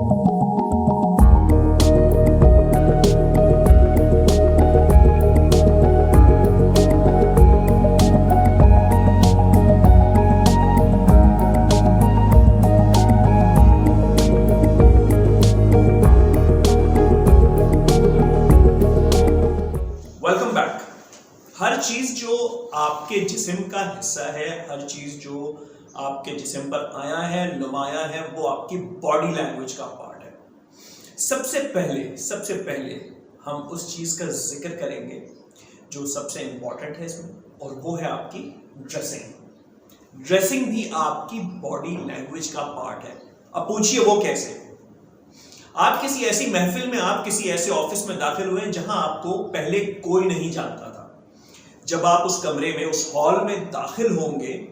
Welcome back. हर चीज जो आपके जिस्म का हिस्सा है, हर चीज जो आपके जिस्म पर आया है, नुमाया है, वो आपकी बॉडी लैंग्वेज का पार्ट है। सबसे पहले हम उस चीज का जिक्र करेंगे जो सबसे इंपॉर्टेंट है इसमें, और वो है आपकी ड्रेसिंग। ड्रेसिंग भी आपकी बॉडी लैंग्वेज का पार्ट है। अब पूछिए वो कैसे? आप किसी ऐसी महफिल में, आप किसी ऐसे ऑफिस में दाखिल हुए जहां आपको पहले कोई नहीं जानता था। जब आप उस कमरे में, उस हॉल में दाखिल होंगे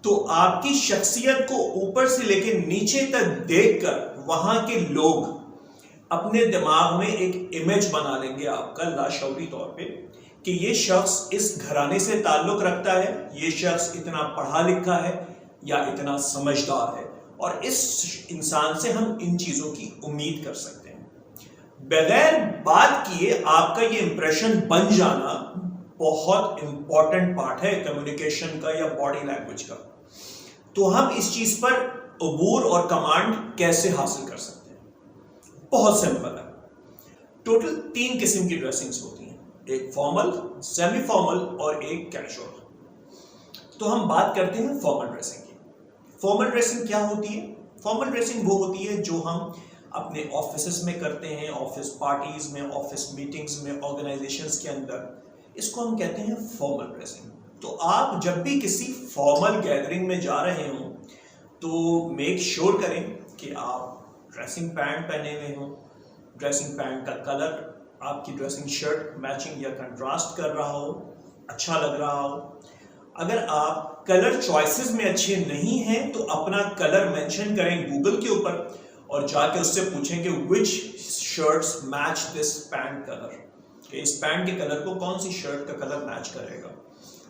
तो आपकी शख्सियत को ऊपर से लेकर नीचे तक देखकर वहां के लोग अपने दिमाग में एक इमेज बना लेंगे आपका लाशऊरी तौर पे कि ये शख्स इस घराने से ताल्लुक रखता है, ये शख्स इतना पढ़ा लिखा है या इतना समझदार है, और इस इंसान से हम इन चीजों की उम्मीद कर सकते हैं। बगैर बात किए आपका ये इंप्रेशन बन जाना बहुत इंपॉर्टेंट पार्ट है कम्युनिकेशन का या बॉडी लैंग्वेज का। तो हम इस चीज पर अबूर और कमांड कैसे हासिल कर सकते हैं? बहुत सिंपल है। टोटल 3 किस्म की ड्रेसिंग्स होती हैं, एक फॉर्मल, सेमी फॉर्मल और एक कैजुअल। तो हम बात करते हैं फॉर्मल ड्रेसिंग की। फॉर्मल ड्रेसिंग क्या होती है? फॉर्मल ड्रेसिंग वो होती है जो हम अपने ऑफिस में करते हैं, ऑफिस पार्टीज में, ऑफिस मीटिंग्स में, ऑर्गेनाइजेशंस के अंदर। इसको हम कहते हैं फॉर्मल ड्रेसिंग। तो आप जब भी किसी फॉर्मल गैदरिंग में जा रहे हो तो मेक श्योर करें कि आप ड्रेसिंग पैंट पहने हुए हो, ड्रेसिंग पैंट का कलर आपकी ड्रेसिंग शर्ट मैचिंग या कंट्रास्ट कर रहा हो, अच्छा लग रहा हो। अगर आप कलर चॉइसेस में अच्छे नहीं हैं तो अपना कलर मेंशन करें गूगल के ऊपर और जाके उससे पूछें कि which shirts match this pant colour, कि इस पैंट के कलर को कौन सी शर्ट का कलर मैच करेगा,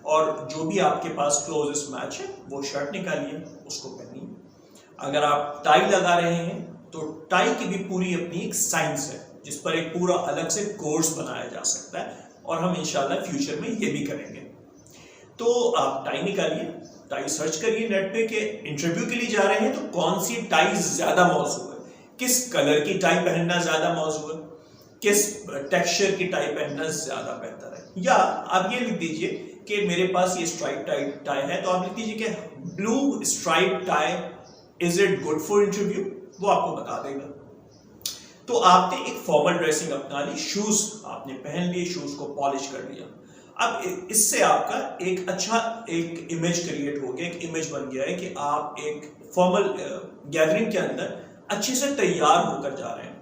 और जो भी आपके पास क्लोजेस्ट मैच है वो शर्ट निकालिए, उसको पहनिए। अगर आप टाई लगा रहे हैं तो टाई की भी पूरी अपनी एक साइंस है जिस पर एक पूरा अलग से कोर्स बनाया जा सकता है, और हम इंशाल्लाह फ्यूचर में ये भी करेंगे। तो आप टाई निकालिए, टाई सर्च करिए नेट पे कि इंटरव्यू के लिए जा रहे हैं तो कौन सी टाई ज्यादा मौजूद है, किस कलर की टाई पहनना ज्यादा मौजूद है, किस टेक्सचर की टाई पहनना ज्यादा बेहतर है। या आप ये लिख दीजिए कि मेरे पास ये स्ट्राइप टाई है, तो आप लिख दीजिए कि blue stripe tie, is it good for interview, वो आपको बता देगा। तो आपने एक फॉर्मल ड्रेसिंग अपना ली, शूज आपने पहन लिए, शूज को पॉलिश कर लिया। अब इससे आपका एक अच्छा एक इमेज क्रिएट हो गया, एक इमेज बन गया है कि आप एक फॉर्मल गैदरिंग के अंदर अच्छे से तैयार होकर जा रहे हैं।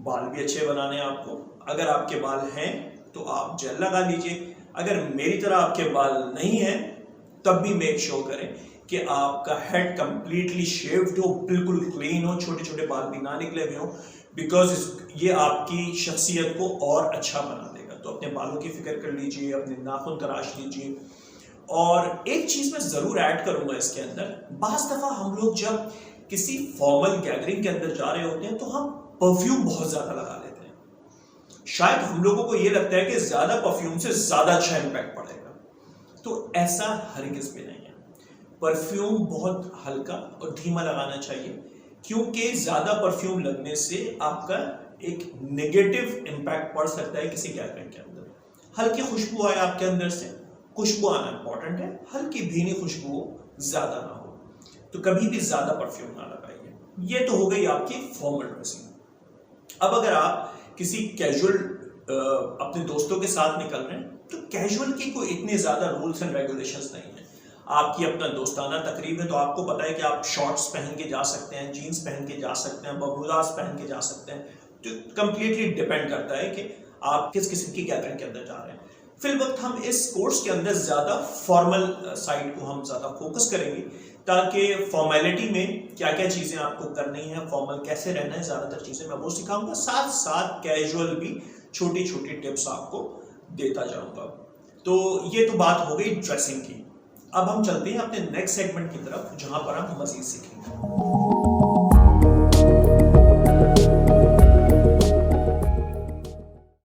बाल भी अच्छे बनाने हैं आपको। अगर आपके बाल हैं तो आप जेल लगा लीजिए, अगर मेरी तरह आपके बाल नहीं हैं तब भी मेक श्योर करें कि आपका हेड कंप्लीटली शेव्ड हो, बिल्कुल क्लीन हो, छोटे छोटे बाल भी ना निकले हुए हो, बिकॉज ये आपकी शख्सियत को और अच्छा बना देगा। तो अपने बालों की फिक्र कर लीजिए, अपने नाखून तराश लीजिए। और एक चीज मैं जरूर ऐड करूंगा इसके अंदर, बाज दफा हम लोग जब किसी फॉर्मल गैदरिंग के अंदर जा रहे होते हैं तो हम परफ्यूम बहुत ज्यादा लगा लेते हैं। शायद हम लोगों को यह लगता है कि ज्यादा परफ्यूम से ज्यादा अच्छा इंपैक्ट पड़ेगा, तो ऐसा हरगिज़ भी नहीं है। परफ्यूम बहुत हल्का और धीमा लगाना चाहिए, क्योंकि ज्यादा परफ्यूम लगने से आपका एक नेगेटिव इंपैक्ट पड़ सकता है किसी गैदरिंग के अंदर। हल्की खुशबू आए आपके अंदर से, खुशबू आना इंपॉर्टेंट है, हल्की भीनी खुशबू ज्यादा ना हो, तो कभी भी ज्यादा परफ्यूम ना लगाइए। ये तो हो गई आपकी फॉर्मल ड्रेसिंग। अब अगर आप किसी कैजुअल अपने दोस्तों के साथ निकल रहे हैं तो कैजुअल की कोई इतने ज्यादा रूल्स एंड रेगुलेशंस नहीं है। आपकी अपना दोस्ताना तकरीब है तो आपको पता है कि आप शॉर्ट्स पहन के जा सकते हैं, जीन्स पहन के जा सकते हैं, बरमूडास पहन के जा सकते हैं। तो कंप्लीटली डिपेंड करता है कि आप किस किस्म की गैदरिंग के अंदर जा रहे हैं। फिल वक्त हम इस कोर्स के अंदर ज्यादा फॉर्मल साइड को हम ज्यादा फोकस करेंगे, ताकि फॉर्मेलिटी में क्या क्या चीजें आपको करनी है, फॉर्मल कैसे रहना है, ज्यादातर चीजें मैं वो सिखाऊंगा, साथ साथ कैजुअल भी छोटी छोटी टिप्स आपको देता जाऊंगा। तो ये तो बात हो गई ड्रेसिंग की। अब हम चलते हैं अपने नेक्स्ट सेगमेंट की तरफ, जहां पर हम मजीद सीखेंगे।